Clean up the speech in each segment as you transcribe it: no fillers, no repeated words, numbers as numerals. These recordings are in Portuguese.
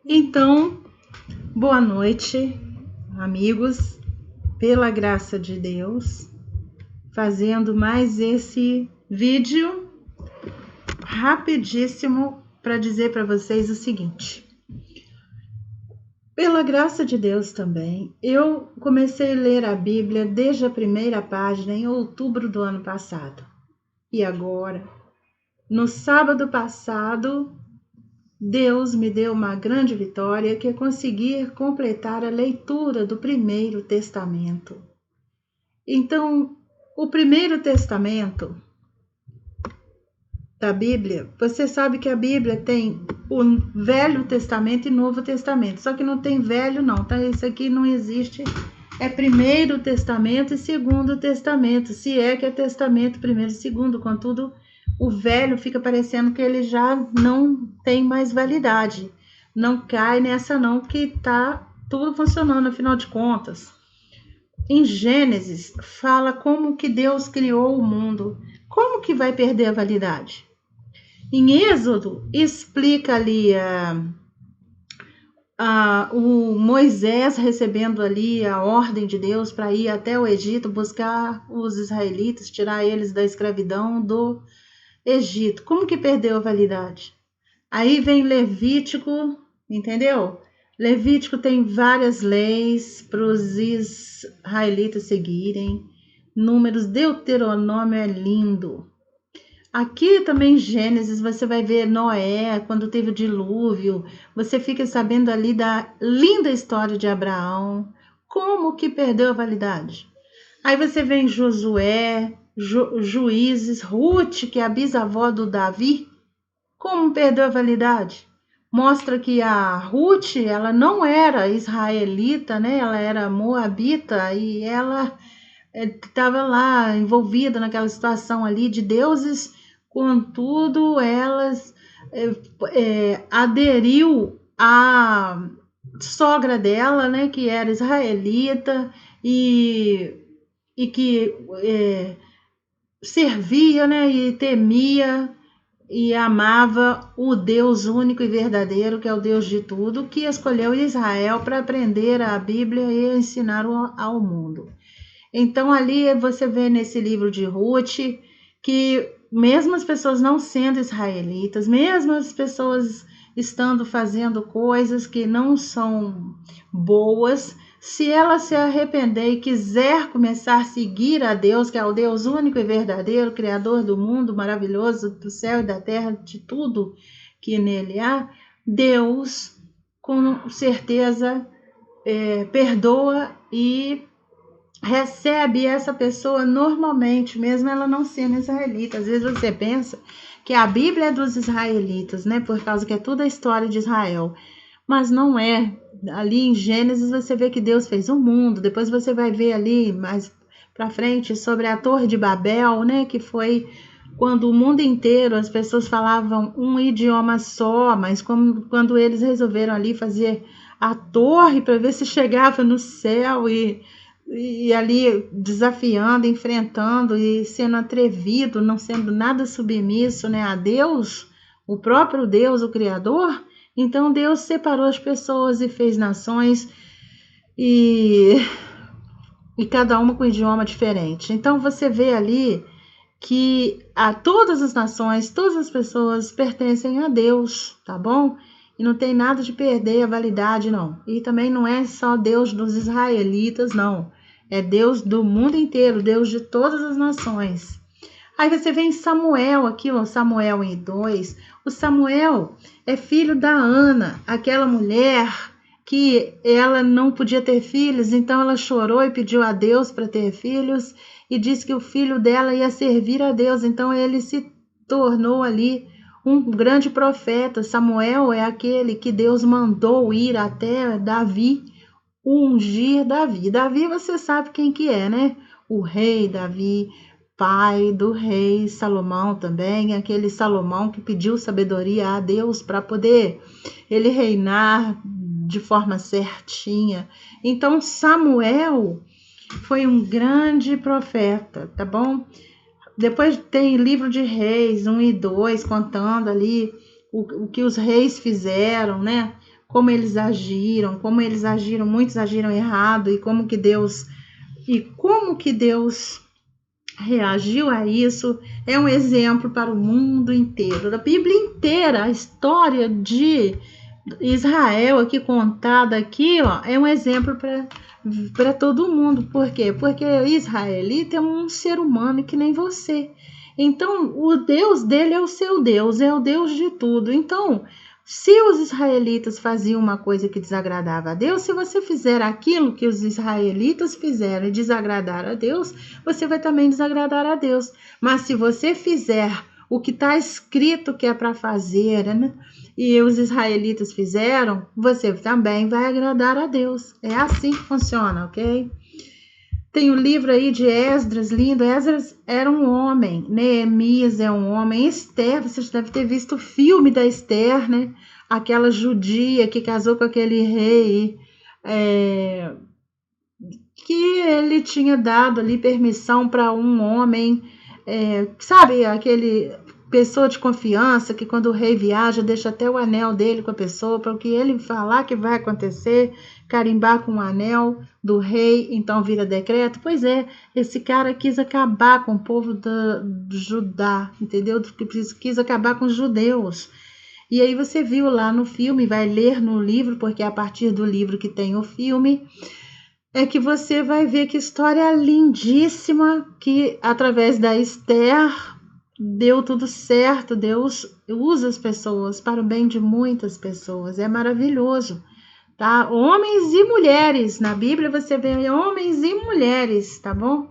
Então, boa noite, amigos, pela graça de Deus, fazendo mais esse vídeo rapidíssimo para dizer para vocês o seguinte. Pela graça de Deus também, eu comecei a ler a Bíblia desde a primeira página em outubro do ano passado. E agora, no sábado passado, Deus me deu uma grande vitória, que é conseguir completar a leitura do Primeiro Testamento. Então, o Primeiro Testamento da Bíblia, você sabe que a Bíblia tem o Velho Testamento e Novo Testamento, só que não tem Velho não, tá? Isso aqui não existe, é Primeiro Testamento e Segundo Testamento, se é que é Testamento Primeiro e Segundo, contudo, o velho fica parecendo que ele já não tem mais validade. Não cai nessa não, que tá tudo funcionando, afinal de contas. Em Gênesis, fala como que Deus criou o mundo. Como que vai perder a validade? Em Êxodo, explica ali o Moisés recebendo ali a ordem de Deus para ir até o Egito, buscar os israelitas, tirar eles da escravidão do Egito. Como que perdeu a validade? Aí vem Levítico, entendeu? Levítico tem várias leis para os israelitas seguirem. Números, Deuteronômio é lindo. Aqui também Gênesis, você vai ver Noé, quando teve o dilúvio. Você fica sabendo ali da linda história de Abraão. Como que perdeu a validade? Aí você vê em Josué, Juízes, Ruth, que é a bisavó do Davi. Como perdeu a validade? Mostra que a Ruth, ela não era israelita, né? Ela era moabita e ela estava lá envolvida naquela situação ali de deuses, contudo, elas aderiu à sogra dela, né? Que era israelita e que servia, né? E temia e amava o Deus único e verdadeiro, que é o Deus de tudo, que escolheu Israel para aprender a Bíblia e ensinar ao mundo. Então ali você vê nesse livro de Ruth que mesmo as pessoas não sendo israelitas, mesmo as pessoas estando fazendo coisas que não são boas, se ela se arrepender e quiser começar a seguir a Deus, que é o Deus único e verdadeiro, Criador do mundo maravilhoso, do céu e da terra, de tudo que nele há, Deus com certeza perdoa e recebe essa pessoa normalmente, mesmo ela não sendo israelita. Às vezes você pensa que a Bíblia é dos israelitas, né? Por causa que é toda a história de Israel. Mas não é. Ali em Gênesis você vê que Deus fez o mundo. Depois você vai ver ali mais para frente sobre a Torre de Babel, né? Que foi quando o mundo inteiro as pessoas falavam um idioma só, mas quando eles resolveram ali fazer a torre para ver se chegava no céu e ali desafiando, enfrentando e sendo atrevido, não sendo nada submisso, né, a Deus, o próprio Deus, o Criador. Então Deus separou as pessoas e fez nações e cada uma com um idioma diferente. Então você vê ali que a todas as nações, todas as pessoas pertencem a Deus, tá bom? E não tem nada de perder a validade, não. E também não é só Deus dos israelitas, não. É Deus do mundo inteiro, Deus de todas as nações. Aí você vê em Samuel, aqui, ó, Samuel em 2. O Samuel é filho da Ana, aquela mulher que ela não podia ter filhos, então ela chorou e pediu a Deus para ter filhos e disse que o filho dela ia servir a Deus. Então ele se tornou ali um grande profeta. Samuel é aquele que Deus mandou ir até Davi, ungir Davi. Davi você sabe quem que é, né? O rei Davi, pai do rei Salomão também, aquele Salomão que pediu sabedoria a Deus para poder ele reinar de forma certinha. Então Samuel foi um grande profeta, tá bom? Depois tem livro de Reis 1 e 2 contando ali o que os reis fizeram, né? como eles agiram, muitos agiram errado, e como que Deus reagiu a isso. É um exemplo para o mundo inteiro, da Bíblia inteira. A história de Israel aqui contada aqui, ó, é um exemplo para todo mundo. Por quê? Porque o israelita é um ser humano que nem você. Então, o Deus dele é o seu Deus, é o Deus de tudo. Então, se os israelitas faziam uma coisa que desagradava a Deus, se você fizer aquilo que os israelitas fizeram e desagradar a Deus, você vai também desagradar a Deus. Mas se você fizer o que está escrito que é para fazer, né, e os israelitas fizeram, você também vai agradar a Deus. É assim que funciona, ok? Tem o livro aí de Esdras, lindo. Esdras era um homem, Neemias é um homem, Esther, você já deve ter visto o filme da Esther, né? Aquela judia que casou com aquele rei, que ele tinha dado ali permissão para um homem, sabe, aquele pessoa de confiança que quando o rei viaja deixa até o anel dele com a pessoa para o que ele falar que vai acontecer, carimbar com o anel do rei, então vira decreto. Pois é, esse cara quis acabar com o povo do Judá, entendeu? Quis acabar com os judeus. E aí você viu lá no filme, vai ler no livro, porque é a partir do livro que tem o filme, é que você vai ver que história lindíssima, que através da Esther deu tudo certo. Deus usa as pessoas para o bem de muitas pessoas, é maravilhoso, tá? Homens e mulheres, na Bíblia você vê homens e mulheres, tá bom?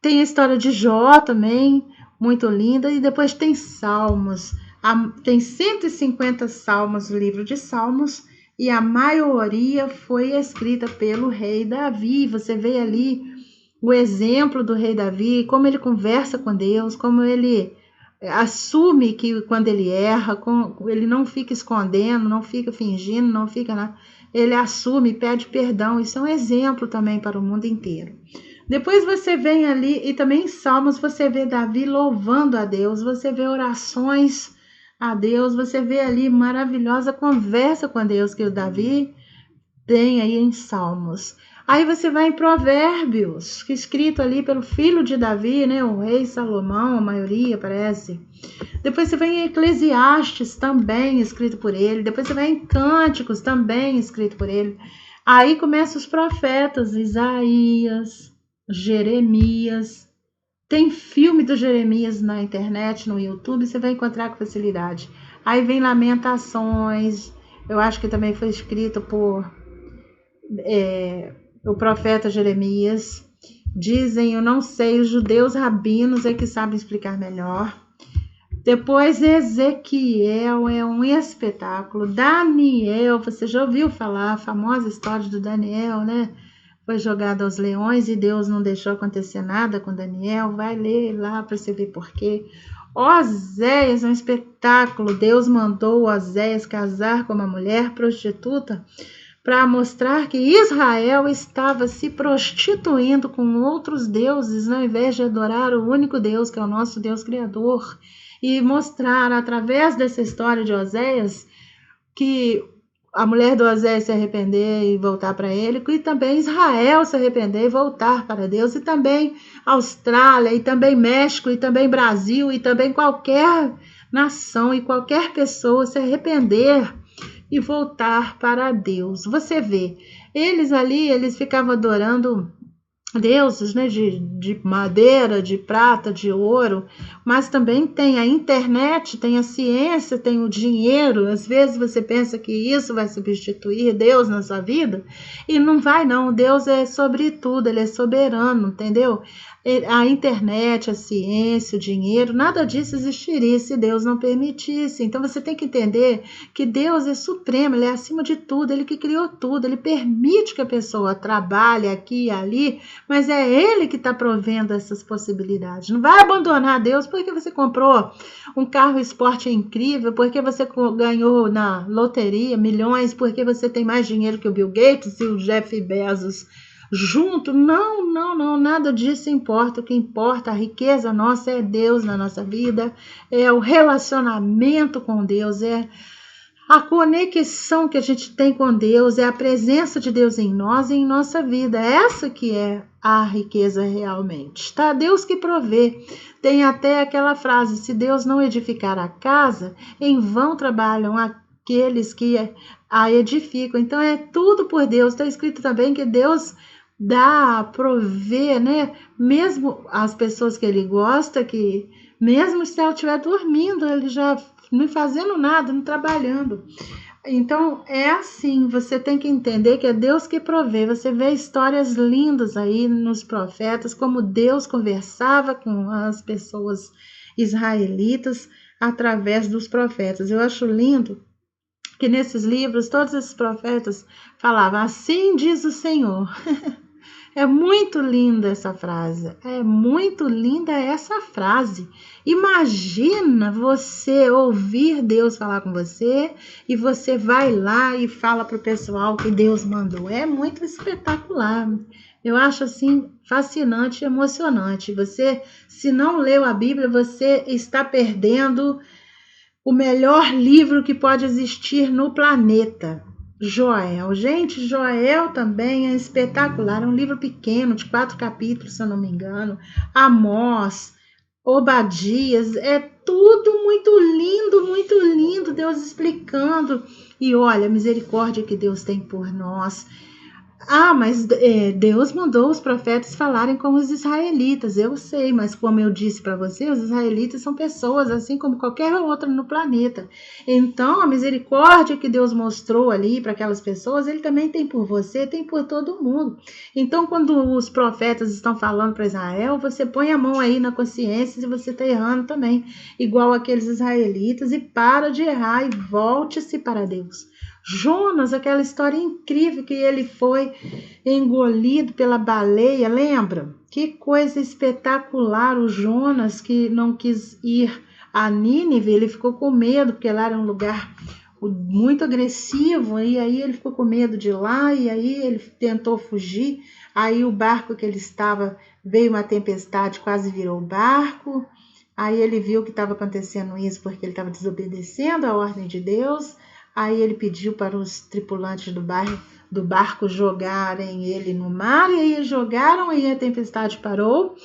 Tem a história de Jó também, muito linda, e depois tem Salmos, tem 150 salmos, o livro de Salmos, e a maioria foi escrita pelo rei Davi. Você vê ali o exemplo do rei Davi, como ele conversa com Deus, como ele assume que quando ele erra, ele não fica escondendo, não fica fingindo, não fica nada. Ele assume, pede perdão. Isso é um exemplo também para o mundo inteiro. Depois você vem ali, e também em Salmos você vê Davi louvando a Deus, você vê orações a Deus, você vê ali maravilhosa conversa com Deus que o Davi tem aí em Salmos. Aí você vai em Provérbios, que é escrito ali pelo filho de Davi, né, o rei Salomão, a maioria parece. Depois você vai em Eclesiastes, também escrito por ele. Depois você vai em Cânticos, também escrito por ele. Aí começam os profetas, Isaías, Jeremias. Tem filme do Jeremias na internet, no YouTube, você vai encontrar com facilidade. Aí vem Lamentações, eu acho que também foi escrito por o profeta Jeremias. Dizem, eu não sei, os judeus rabinos é que sabem explicar melhor. Depois Ezequiel é um espetáculo. Daniel, você já ouviu falar a famosa história do Daniel, né? Foi jogado aos leões e Deus não deixou acontecer nada com Daniel. Vai ler lá para você ver por quê. Oséias é um espetáculo. Deus mandou Oséias casar com uma mulher prostituta para mostrar que Israel estava se prostituindo com outros deuses, ao invés de adorar o único Deus, que é o nosso Deus Criador. E mostrar, através dessa história de Oséias, que a mulher do Oséias se arrepender e voltar para ele, e também Israel se arrepender e voltar para Deus, e também Austrália, e também México, e também Brasil, e também qualquer nação e qualquer pessoa se arrepender e voltar para Deus. Você vê, eles ficavam adorando deuses, né, de madeira, de prata, de ouro, mas também tem a internet, tem a ciência, tem o dinheiro. Às vezes você pensa que isso vai substituir Deus na sua vida, e não vai não. Deus é sobre tudo, ele é soberano, entendeu? A internet, a ciência, o dinheiro, nada disso existiria se Deus não permitisse. Então você tem que entender que Deus é supremo, ele é acima de tudo, ele que criou tudo, ele permite que a pessoa trabalhe aqui e ali, mas é ele que está provendo essas possibilidades. Não vai abandonar Deus porque você comprou um carro esporte incrível, porque você ganhou na loteria milhões, porque você tem mais dinheiro que o Bill Gates e o Jeff Bezos junto. Não, nada disso importa. O que importa, a riqueza nossa é Deus na nossa vida, é o relacionamento com Deus, é A conexão que a gente tem com Deus é a presença de Deus em nós e em nossa vida. Essa que é a riqueza realmente, tá? Deus que provê. Tem até aquela frase: se Deus não edificar a casa, em vão trabalham aqueles que a edificam. Então é tudo por Deus. Está escrito também que Deus dá, provê, né? Mesmo as pessoas que ele gosta, que mesmo se ela estiver dormindo, ele já não fazendo nada, não trabalhando. Então é assim, você tem que entender que é Deus que provê. Você vê histórias lindas aí nos profetas, como Deus conversava com as pessoas israelitas através dos profetas. Eu acho lindo que nesses livros todos esses profetas falavam: assim diz o Senhor. É muito linda essa frase, é muito linda essa frase. Imagina você ouvir Deus falar com você e você vai lá e fala para o pessoal que Deus mandou. É muito espetacular. Eu acho assim fascinante e emocionante. Você, se não leu a Bíblia, você está perdendo o melhor livro que pode existir no planeta. Joel. Gente, Joel também é espetacular. É um livro pequeno, de 4 capítulos, se eu não me engano. Amós, Obadias, é tudo muito lindo, Deus explicando. E olha, a misericórdia que Deus tem por nós. Mas Deus mandou os profetas falarem com os israelitas, eu sei, mas como eu disse para você, os israelitas são pessoas assim como qualquer outra no planeta. Então, a misericórdia que Deus mostrou ali para aquelas pessoas, ele também tem por você, tem por todo mundo. Então, quando os profetas estão falando para Israel, você põe a mão aí na consciência se você está errando também, igual aqueles israelitas, e para de errar e volte-se para Deus. Jonas, aquela história incrível que ele foi engolido pela baleia, lembra? Que coisa espetacular, o Jonas que não quis ir a Nínive, ele ficou com medo, porque lá era um lugar muito agressivo, e aí ele ficou com medo de lá, e aí ele tentou fugir, aí o barco que ele estava, veio uma tempestade, quase virou o barco, aí ele viu que estava acontecendo isso porque ele estava desobedecendo a ordem de Deus. Aí ele pediu para os tripulantes do barco jogarem ele no mar, e aí jogaram, e a tempestade parou,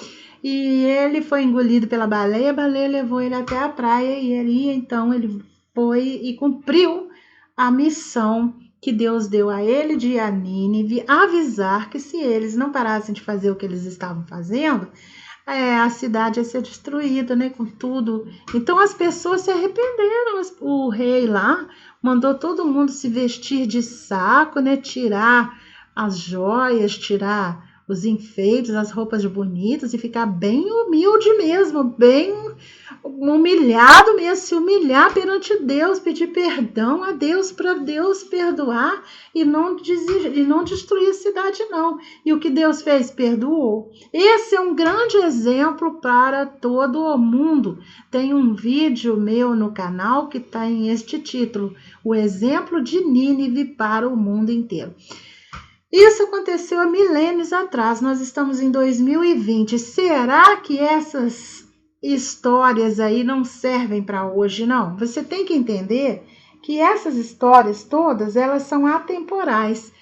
e ele foi engolido pela baleia, a baleia levou ele até a praia, e aí então ele foi e cumpriu a missão que Deus deu a ele de ir a Nínive, avisar que se eles não parassem de fazer o que eles estavam fazendo, a cidade ia ser destruída, né, com tudo. Então as pessoas se arrependeram. O rei lá mandou todo mundo se vestir de saco, né, tirar as joias, tirar os enfeites, as roupas bonitas e ficar bem humilde mesmo, bem humilhado mesmo, se humilhar perante Deus, pedir perdão a Deus para Deus perdoar e não destruir a cidade não. E o que Deus fez? Perdoou. Esse é um grande exemplo para todo o mundo. Tem um vídeo meu no canal que está em este título: o exemplo de Nínive para o mundo inteiro. Isso aconteceu há milênios atrás, nós estamos em 2020. Será que essas histórias aí não servem para hoje, não? Você tem que entender que essas histórias todas, elas são atemporais.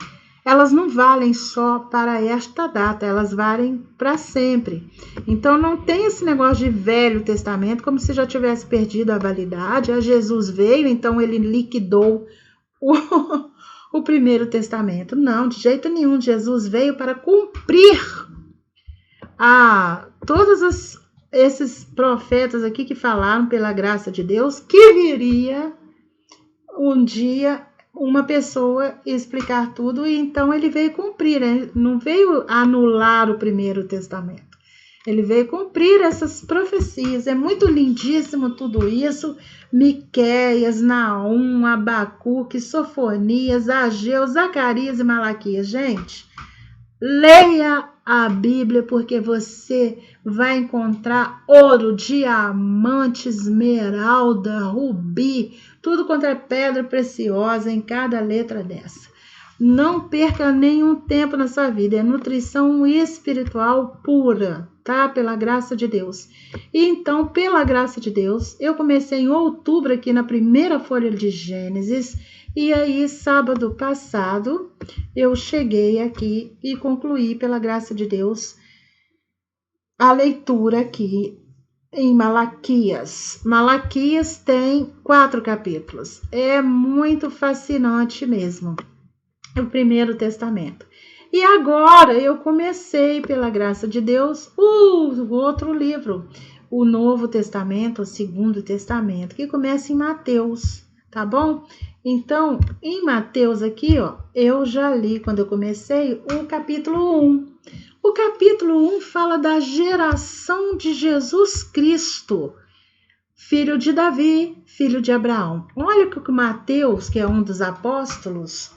Elas não valem só para esta data, elas valem para sempre. Então não tem esse negócio de Velho Testamento como se já tivesse perdido a validade. Jesus veio, então ele liquidou o Primeiro Testamento. Não, de jeito nenhum. Jesus veio para cumprir todos esses profetas aqui que falaram pela graça de Deus que viria um dia uma pessoa explicar tudo, e então ele veio cumprir, né? Não veio anular o Primeiro Testamento. Ele veio cumprir essas profecias. É muito lindíssimo tudo isso. Miqueias, Naum, Abacuque, Sofonias, Ageu, Zacarias e Malaquias. Gente, leia a Bíblia, porque você vai encontrar ouro, diamante, esmeralda, rubi, tudo quanto é pedra preciosa em cada letra dessa. Não perca nenhum tempo na sua vida. É nutrição espiritual pura. tá? Pela graça de Deus. E então, pela graça de Deus, eu comecei em outubro aqui na primeira folha de Gênesis, e aí sábado passado eu cheguei aqui e concluí, pela graça de Deus, a leitura aqui em Malaquias. Malaquias tem 4 capítulos. É muito fascinante mesmo. O Primeiro Testamento. E agora eu comecei, pela graça de Deus, o outro livro, o Novo Testamento, o Segundo Testamento, que começa em Mateus, tá bom? Então, em Mateus aqui, ó, eu já li, quando eu comecei, o capítulo 1. O capítulo 1 fala da geração de Jesus Cristo, filho de Davi, filho de Abraão. Olha que o Mateus, que é um dos apóstolos,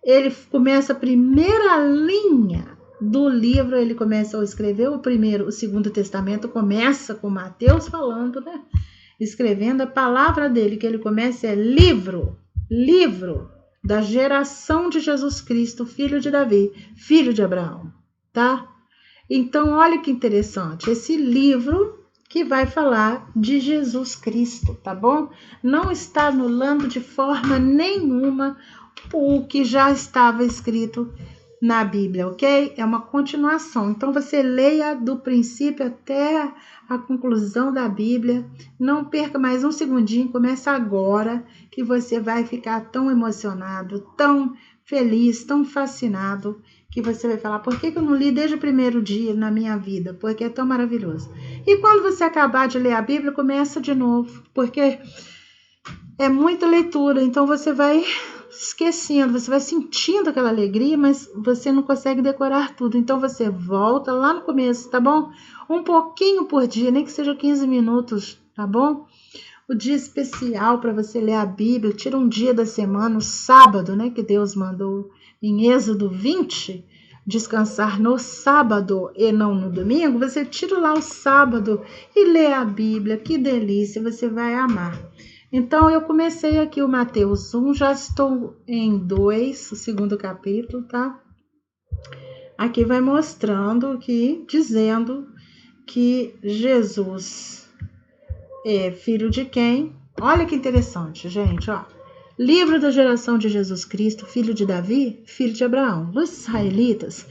ele começa a primeira linha do livro, ele começa a escrever o Segundo Testamento, começa com Mateus falando, né? Escrevendo a palavra dele, que ele começa livro da geração de Jesus Cristo, filho de Davi, filho de Abraão, tá? Então, olha que interessante, esse livro que vai falar de Jesus Cristo, tá bom? Não está anulando de forma nenhuma o que já estava escrito na Bíblia, ok? É uma continuação. Então, você leia do princípio até a conclusão da Bíblia. Não perca mais um segundinho. Começa agora, que você vai ficar tão emocionado, tão feliz, tão fascinado, que você vai falar, por que eu não li desde o primeiro dia na minha vida? Porque é tão maravilhoso. E quando você acabar de ler a Bíblia, começa de novo, porque é muita leitura, então você vai esquecendo, você vai sentindo aquela alegria, mas você não consegue decorar tudo. Então você volta lá no começo, tá bom? Um pouquinho por dia, nem que seja 15 minutos, tá bom? O dia especial para você ler a Bíblia, tira um dia da semana, o sábado, né, que Deus mandou em Êxodo 20, descansar no sábado e não no domingo. Você tira lá o sábado e lê a Bíblia, que delícia, você vai amar. Então, eu comecei aqui o Mateus 1, já estou em 2, o segundo capítulo, tá? Aqui vai mostrando que, dizendo que Jesus é filho de quem? Olha que interessante, gente, ó. Livro da geração de Jesus Cristo, filho de Davi, filho de Abraão. Os israelitas,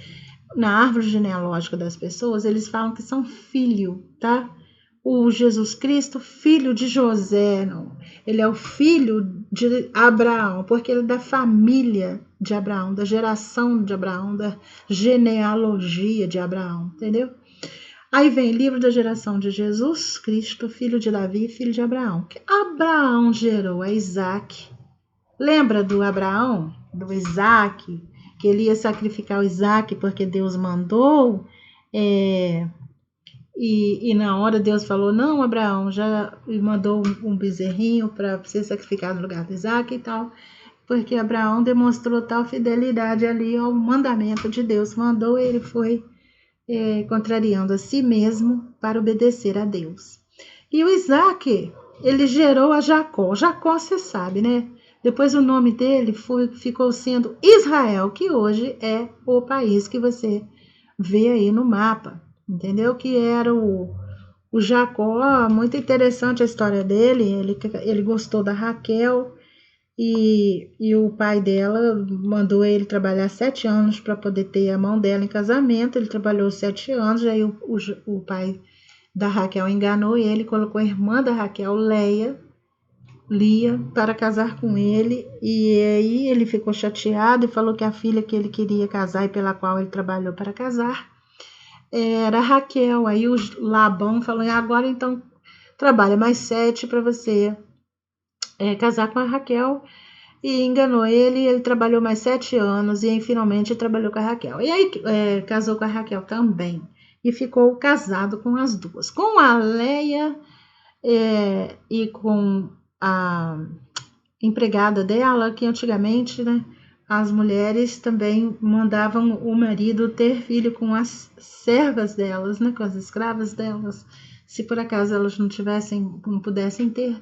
na árvore genealógica das pessoas, eles falam que são filho, tá? O Jesus Cristo, filho de José, não. Ele é o filho de Abraão, porque ele é da família de Abraão, da geração de Abraão, da genealogia de Abraão, entendeu? Aí vem livro da geração de Jesus Cristo, filho de Davi, filho de Abraão. Que Abraão gerou a Isaac. Lembra do Abraão, do Isaac, que ele ia sacrificar o Isaac porque Deus mandou? E na hora Deus falou, não, Abraão, já mandou um bezerrinho para ser sacrificado no lugar do Isaac e tal, porque Abraão demonstrou tal fidelidade ali ao mandamento de Deus, mandou, ele foi contrariando a si mesmo para obedecer a Deus. E o Isaac, ele gerou a Jacó. Jacó, você sabe, né? Depois o nome dele ficou sendo Israel, que hoje é o país que você vê aí no mapa. Entendeu? Que era o Jacó, muito interessante a história dele, ele gostou da Raquel e o pai dela mandou ele trabalhar 7 anos para poder ter a mão dela em casamento. Ele trabalhou 7 anos, aí o pai da Raquel enganou ele, colocou a irmã da Raquel, Lia, para casar com ele, e aí ele ficou chateado e falou que a filha que ele queria casar e pela qual ele trabalhou para casar era Raquel. Aí o Labão falou, agora então trabalha mais 7 para você casar com a Raquel, e enganou ele trabalhou mais 7 anos, e aí finalmente trabalhou com a Raquel, e aí casou com a Raquel também, e ficou casado com as duas, com a Leia e com a empregada dela, que antigamente, né, as mulheres também mandavam o marido ter filho com as servas delas, né, com as escravas delas, se por acaso elas não pudessem ter,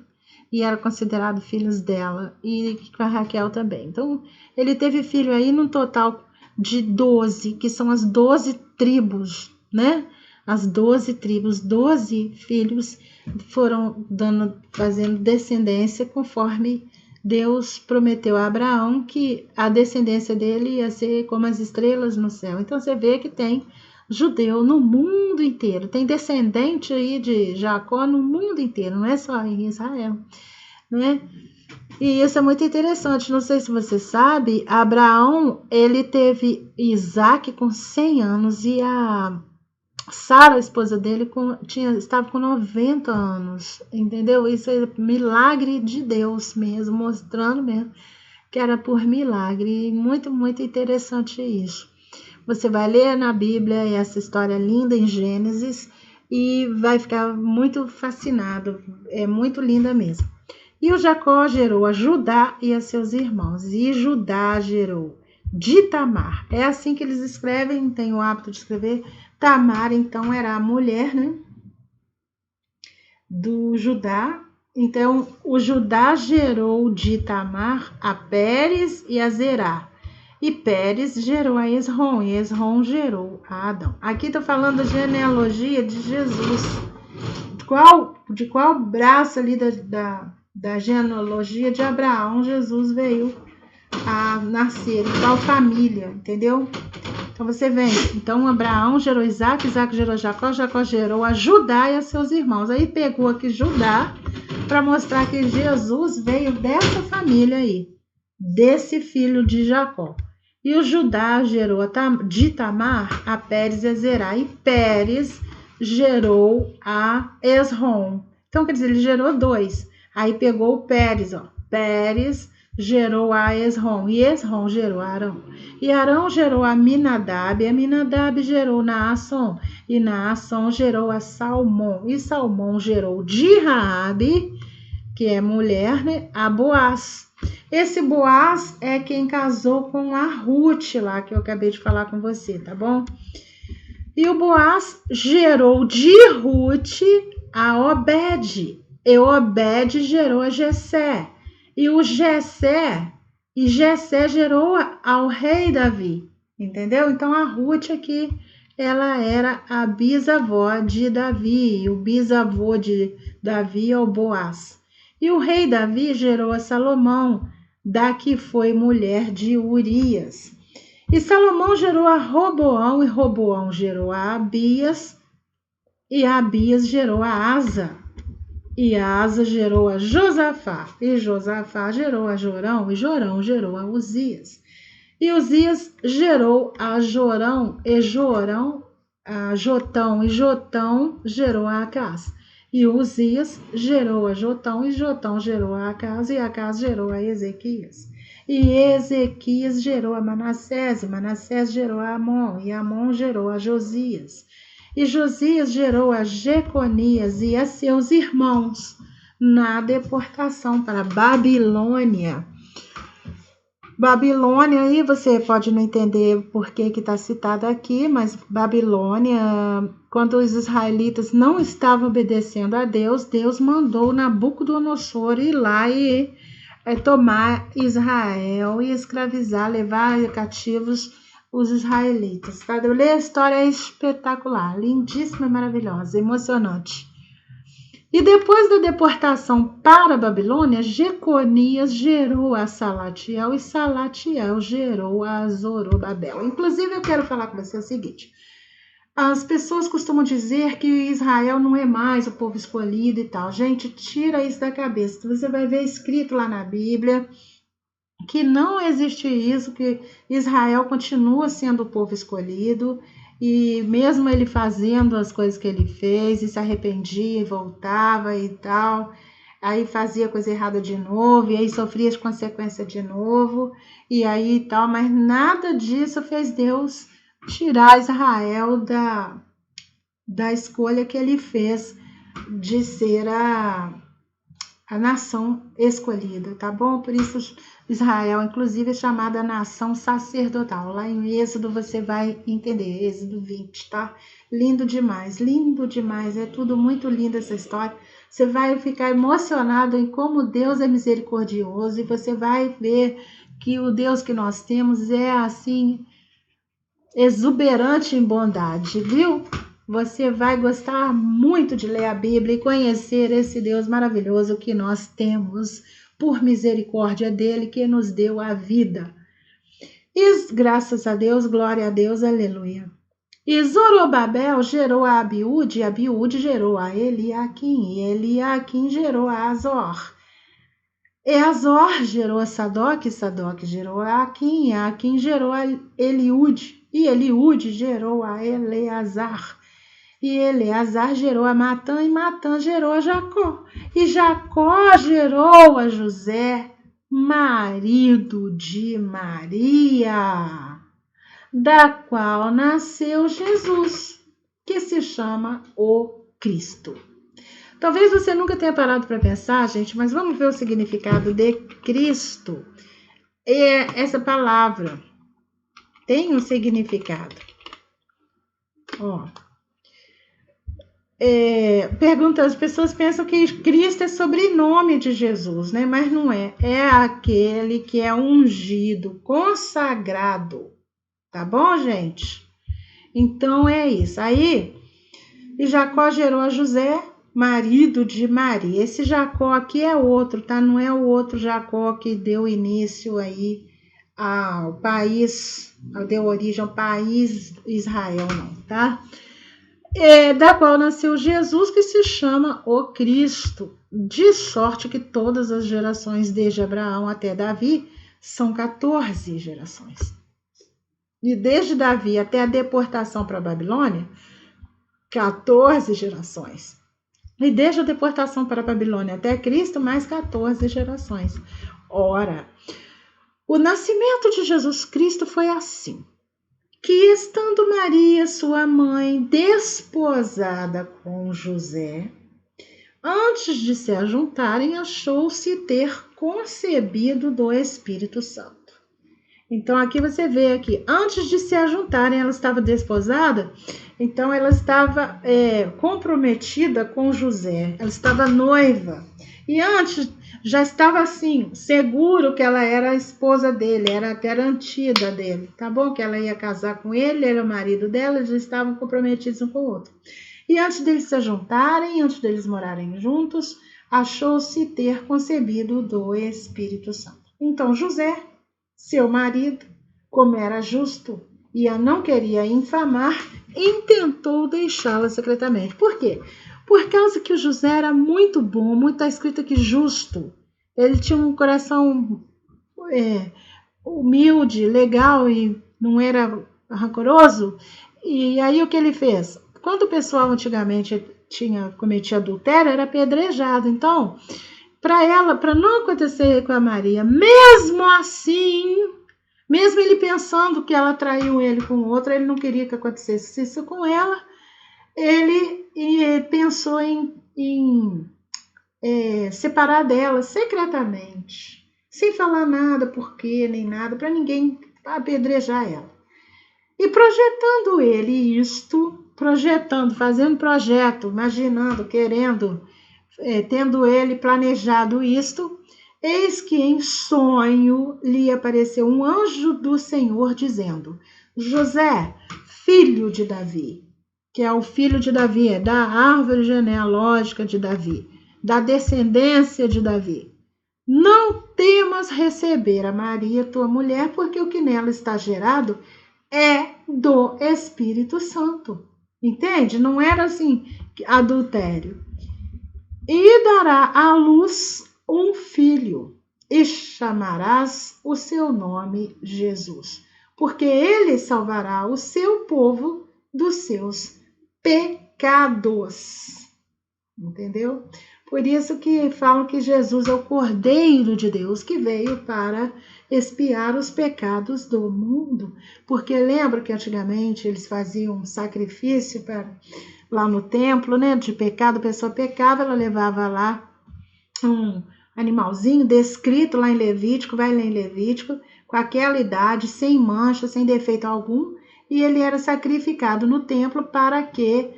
e eram considerados filhos dela, e com a Raquel também. Então, ele teve filho aí num total de 12, que são as 12 tribos, né? as 12 tribos, 12 filhos foram fazendo descendência conforme Deus prometeu a Abraão que a descendência dele ia ser como as estrelas no céu. Então você vê que tem judeu no mundo inteiro, tem descendente aí de Jacó no mundo inteiro, não é só em Israel, né? E isso é muito interessante, não sei se você sabe, Abraão, ele teve Isaac com 100 anos e a Sara, a esposa dele, estava com 90 anos, entendeu? Isso é milagre de Deus mesmo, mostrando mesmo que era por milagre. Muito, muito interessante isso. Você vai ler na Bíblia essa história linda em Gênesis e vai ficar muito fascinado. É muito linda mesmo. E o Jacó gerou a Judá e a seus irmãos. E Judá gerou de Tamar. É assim que eles escrevem, tem o hábito de escrever. Tamar, então, era a mulher, né, do Judá. Então, o Judá gerou de Tamar a Pérez e a Zerá. E Pérez gerou a Esrom, e Esrom gerou a Adão. Aqui está falando da genealogia de Jesus. De qual braço ali da genealogia de Abraão Jesus veio a nascer, em qual família, entendeu? Então você vem, então Abraão gerou Isaac, Isaac gerou Jacó, Jacó gerou a Judá e a seus irmãos. Aí pegou aqui Judá para mostrar que Jesus veio dessa família aí, desse filho de Jacó. E o Judá gerou de Tamar a Pérez e a Zerá. E Pérez gerou a Esrom. Então, quer dizer, ele gerou 2. Aí pegou o Pérez, ó. Pérez gerou a Esrom. E Esrom gerou a Arão. E Arão gerou a Aminadab. E Aminadab gerou Naasson. E Naasson gerou a Salmão. E Salmão gerou de Raabe, que é mulher, né, a Boaz. Esse Boaz é quem casou com a Ruth lá, que eu acabei de falar com você, tá bom? E o Boaz gerou de Ruth a Obed. E Obed gerou a Jessé. E o Jessé gerou ao rei Davi, entendeu? Então a Ruth aqui, ela era a bisavó de Davi. E o bisavô de Davi é o Boaz. E o rei Davi gerou a Salomão, da que foi mulher de Urias. E Salomão gerou a Roboão, e Roboão gerou a Abias, e Abias gerou a Asa. E Asa gerou a Josafá, e Josafá gerou a Jorão, e Jorão gerou a Uzias. E Uzias gerou a Jorão, e Jorão a Jotão, e Jotão gerou a Acás. E Uzias gerou a Jotão, e Jotão gerou a Acás, e Acás gerou a Ezequias. E Ezequias gerou a Manassés, e Manassés gerou a Amon, e Amon gerou a Josias. E Josias gerou a Jeconias e a seus irmãos na deportação para Babilônia. Babilônia, aí você pode não entender por que está citado aqui, mas Babilônia, quando os israelitas não estavam obedecendo a Deus, Deus mandou Nabucodonosor ir lá e tomar Israel e escravizar, levar cativos os israelitas. Tá? Eu leio a história, é espetacular, lindíssima e maravilhosa, emocionante. E depois da deportação para a Babilônia, Jeconias gerou a Salatiel e Salatiel gerou a Zorobabel. Inclusive, eu quero falar com você o seguinte: as pessoas costumam dizer que Israel não é mais o povo escolhido e tal. Gente, tira isso da cabeça. Você vai ver escrito lá na Bíblia que não existe isso, que Israel continua sendo o povo escolhido. E mesmo ele fazendo as coisas que ele fez, e se arrependia e voltava e tal, aí fazia coisa errada de novo, e aí sofria as consequências de novo, e aí e tal, mas nada disso fez Deus tirar Israel da escolha que ele fez de ser a nação escolhida, tá bom? Por isso Israel, inclusive, é chamada nação sacerdotal. Lá em Êxodo você vai entender, Êxodo 20, tá? Lindo demais, é tudo muito lindo essa história. Você vai ficar emocionado em como Deus é misericordioso e você vai ver que o Deus que nós temos é assim, exuberante em bondade, viu? você vai gostar muito de ler a Bíblia e conhecer esse Deus maravilhoso que nós temos, por misericórdia dele, que nos deu a vida. E graças a Deus, glória a Deus, aleluia. E Zorobabel gerou a Abiúde, e Abiúde gerou a Eliaquim, e Eliaquim gerou a Azor. E Azor gerou a Sadoc, e Sadoc gerou a Aquim, e Aquim gerou a Eliúde, e Eliúde gerou a Eleazar. E Eleazar gerou a Matã, e Matã gerou a Jacó. E Jacó gerou a José, marido de Maria, da qual nasceu Jesus, que se chama o Cristo. Talvez você nunca tenha parado para pensar, gente, mas vamos ver o significado de Cristo. Essa palavra tem um significado. As pessoas pensam que Cristo é sobrenome de Jesus, né? Mas não é. É aquele que é ungido, consagrado. Tá bom, gente? Então é isso. Aí, e Jacó gerou a José, marido de Maria. Esse Jacó aqui é outro, tá? Não é o outro Jacó que deu início aí ao país, deu origem ao país Israel, não, tá? Da qual nasceu Jesus, que se chama o Cristo, de sorte que todas as gerações, desde Abraão até Davi, são 14 gerações. E desde Davi até a deportação para a Babilônia, 14 gerações. E desde a deportação para a Babilônia até Cristo, mais 14 gerações. Ora, o nascimento de Jesus Cristo foi assim: que estando Maria, sua mãe, desposada com José, antes de se ajuntarem, achou-se ter concebido do Espírito Santo. Então, aqui você vê aqui, antes de se ajuntarem, ela estava desposada, então ela estava comprometida com José, ela estava noiva. E antes, já estava assim, seguro que ela era a esposa dele, era garantida dele, tá bom? Que ela ia casar com ele, ele era o marido dela, eles já estavam comprometidos um com o outro. E antes deles se juntarem, antes deles morarem juntos, achou-se ter concebido do Espírito Santo. Então José, seu marido, como era justo e a não queria infamar, intentou deixá-la secretamente. Por quê? Por causa que o José era muito bom, muito está escrito aqui justo. Ele tinha um coração humilde, legal e não era rancoroso. E aí o que ele fez? Quando o pessoal antigamente tinha cometido adultério, era apedrejado. Então, para não acontecer com a Maria, mesmo assim, mesmo ele pensando que ela traiu ele com outra, ele não queria que acontecesse isso com ela, ele pensou em separar dela secretamente, sem falar nada, porquê, nem nada, para ninguém apedrejar ela. E projetando ele isto, fazendo projeto, imaginando, querendo, tendo ele planejado isto, eis que em sonho lhe apareceu um anjo do Senhor dizendo: José, filho de Davi, que é o filho de Davi, é da árvore genealógica de Davi, da descendência de Davi, não temas receber a Maria, tua mulher, porque o que nela está gerado é do Espírito Santo. Entende? Não era assim, adultério. E dará à luz um filho, e chamarás o seu nome Jesus, porque ele salvará o seu povo dos seus pecados. Entendeu? Por isso que falam que Jesus é o Cordeiro de Deus que veio para expiar os pecados do mundo. Porque lembra que antigamente eles faziam um sacrifício lá no templo, né? De pecado, a pessoa pecava, ela levava lá um animalzinho descrito lá em Levítico, vai lá em Levítico, com aquela idade, sem mancha, sem defeito algum, e ele era sacrificado no templo para que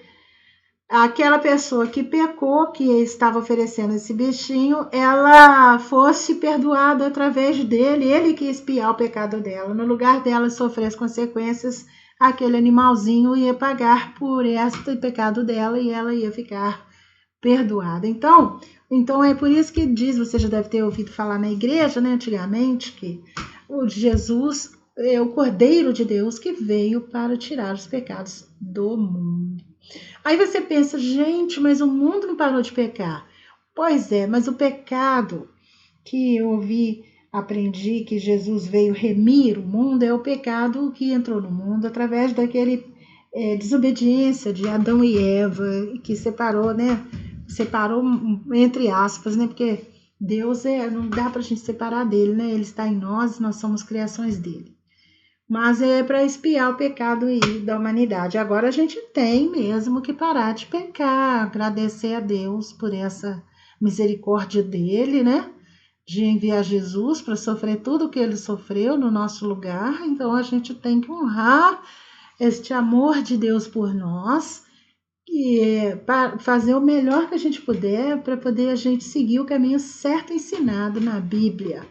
aquela pessoa que pecou, que estava oferecendo esse bichinho, ela fosse perdoada através dele, ele que ia expiar o pecado dela. No lugar dela sofrer as consequências, aquele animalzinho ia pagar por este pecado dela e ela ia ficar perdoada. Então é por isso que diz, você já deve ter ouvido falar na igreja, né, antigamente, que o Jesus é o Cordeiro de Deus que veio para tirar os pecados do mundo. Aí você pensa, gente, mas o mundo não parou de pecar. Pois é, mas o pecado que eu aprendi que Jesus veio remir o mundo é o pecado que entrou no mundo através daquele desobediência de Adão e Eva, que separou, né? Separou entre aspas, né? Porque Deus não dá pra gente separar dele, né? Ele está em nós somos criações dele. Mas é para expiar o pecado da humanidade. Agora a gente tem mesmo que parar de pecar, agradecer a Deus por essa misericórdia dele, né? De enviar Jesus para sofrer tudo o que ele sofreu no nosso lugar. Então a gente tem que honrar este amor de Deus por nós e fazer o melhor que a gente puder para poder a gente seguir o caminho certo ensinado na Bíblia.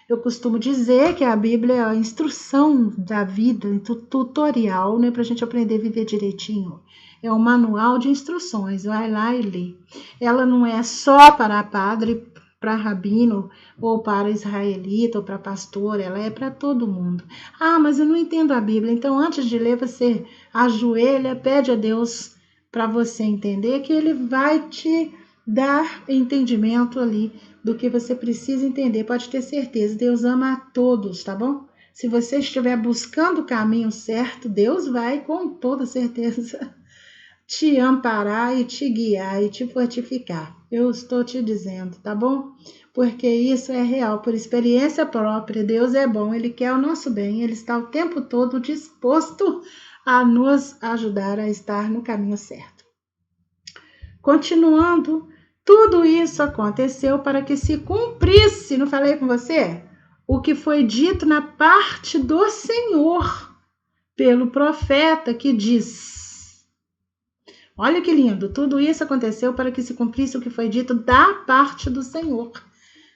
Eu costumo dizer que a Bíblia é a instrução da vida, tutorial, né, para a gente aprender a viver direitinho. É um manual de instruções, vai lá e lê. Ela não é só para padre, para rabino, ou para israelita, ou para pastor, ela é para todo mundo. Ah, mas eu não entendo a Bíblia. Então, antes de ler, você ajoelha, pede a Deus para você entender, que ele vai te dar entendimento ali do que você precisa entender. Pode ter certeza, Deus ama a todos, tá bom? Se você estiver buscando o caminho certo, Deus vai com toda certeza te amparar e te guiar e te fortificar. Eu estou te dizendo, tá bom? Porque isso é real, por experiência própria. Deus é bom, Ele quer o nosso bem, Ele está o tempo todo disposto a nos ajudar a estar no caminho certo. Continuando, tudo isso aconteceu para que se cumprisse, não falei com você? O que foi dito na parte do Senhor pelo profeta que diz. Olha que lindo, tudo isso aconteceu para que se cumprisse o que foi dito da parte do Senhor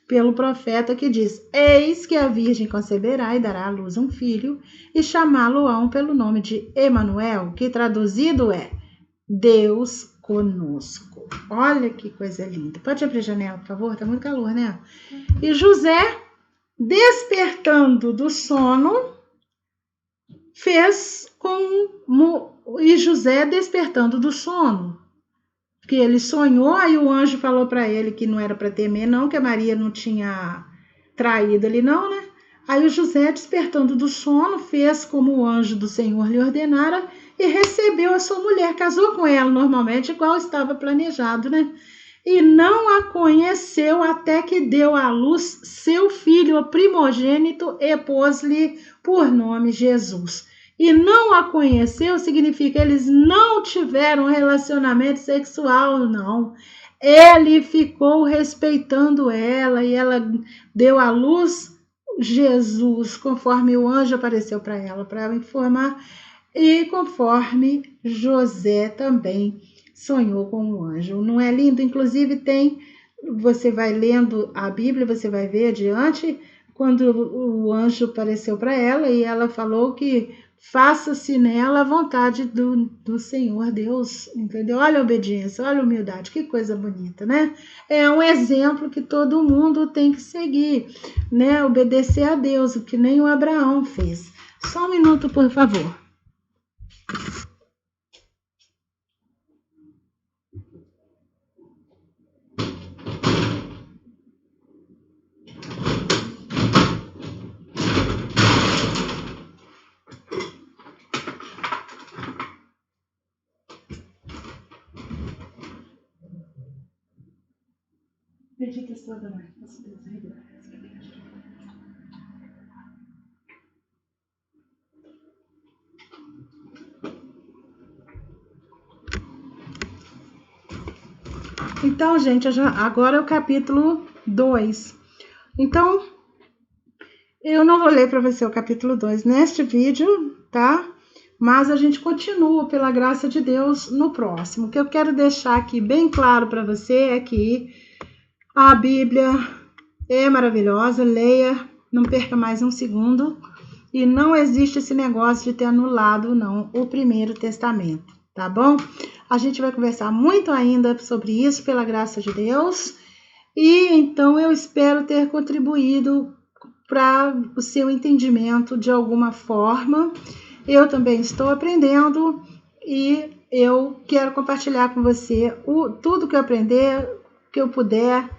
pelo profeta que diz: eis que a virgem conceberá e dará à luz um filho e chamá-lo-ão pelo nome de Emanuel, que traduzido é Deus conosco. Olha que coisa linda. Pode abrir a janela, por favor? Tá muito calor, né? E José, despertando do sono, porque ele sonhou, aí o anjo falou para ele que não era para temer, não, que a Maria não tinha traído ele, não, né? Aí o José, despertando do sono, fez como o anjo do Senhor lhe ordenara e recebeu a sua mulher, casou com ela normalmente, igual estava planejado, né? E não a conheceu até que deu à luz seu filho, o primogênito, e pôs-lhe por nome Jesus. E não a conheceu significa eles não tiveram relacionamento sexual, não. Ele ficou respeitando ela e ela deu à luz Jesus, conforme o anjo apareceu para ela informar, e conforme José também sonhou com o anjo. Não é lindo? Inclusive você vai lendo a Bíblia, você vai ver adiante, quando o anjo apareceu para ela e ela falou que faça-se nela a vontade do Senhor Deus, entendeu? Olha a obediência, olha a humildade, que coisa bonita, né? É um exemplo que todo mundo tem que seguir, né? Obedecer a Deus, o que nem o Abraão fez. Só um minuto, por favor. Bendita és tu, Adonai, nosso Deus, Rei da Paz. Então, gente, agora é o capítulo 2. Então, eu não vou ler para você o capítulo 2 neste vídeo, tá? Mas a gente continua, pela graça de Deus, no próximo. O que eu quero deixar aqui bem claro para você é que a Bíblia é maravilhosa, leia, não perca mais um segundo. e não existe esse negócio de ter anulado, não, o Primeiro Testamento, tá bom? A gente vai conversar muito ainda sobre isso, pela graça de Deus, e então eu espero ter contribuído para o seu entendimento de alguma forma. Eu também estou aprendendo e eu quero compartilhar com você tudo que eu aprender, que eu puder,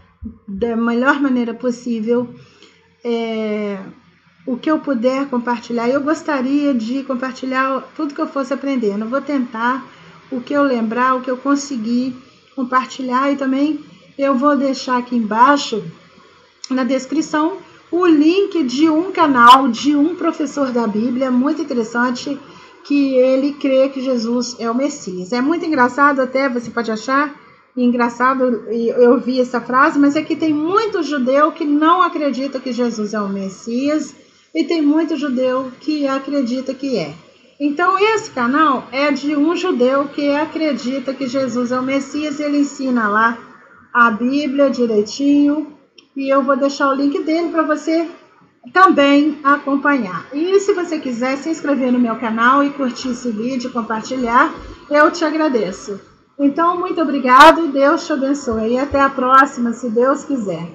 da melhor maneira possível, o que eu puder compartilhar. Eu gostaria de compartilhar tudo que eu fosse aprendendo. Eu vou tentar, o que eu lembrar, o que eu conseguir compartilhar, e também eu vou deixar aqui embaixo, na descrição, o link de um canal de um professor da Bíblia muito interessante, que ele crê que Jesus é o Messias. É muito engraçado, até você pode achar engraçado eu vi essa frase, mas aqui tem muito judeu que não acredita que Jesus é o Messias e tem muito judeu que acredita que é. Então esse canal é de um judeu que acredita que Jesus é o Messias, e ele ensina lá a Bíblia direitinho, e eu vou deixar o link dele para você também acompanhar. E se você quiser se inscrever no meu canal e curtir esse vídeo, compartilhar, eu te agradeço. Então, muito obrigado, Deus te abençoe e até a próxima, se Deus quiser.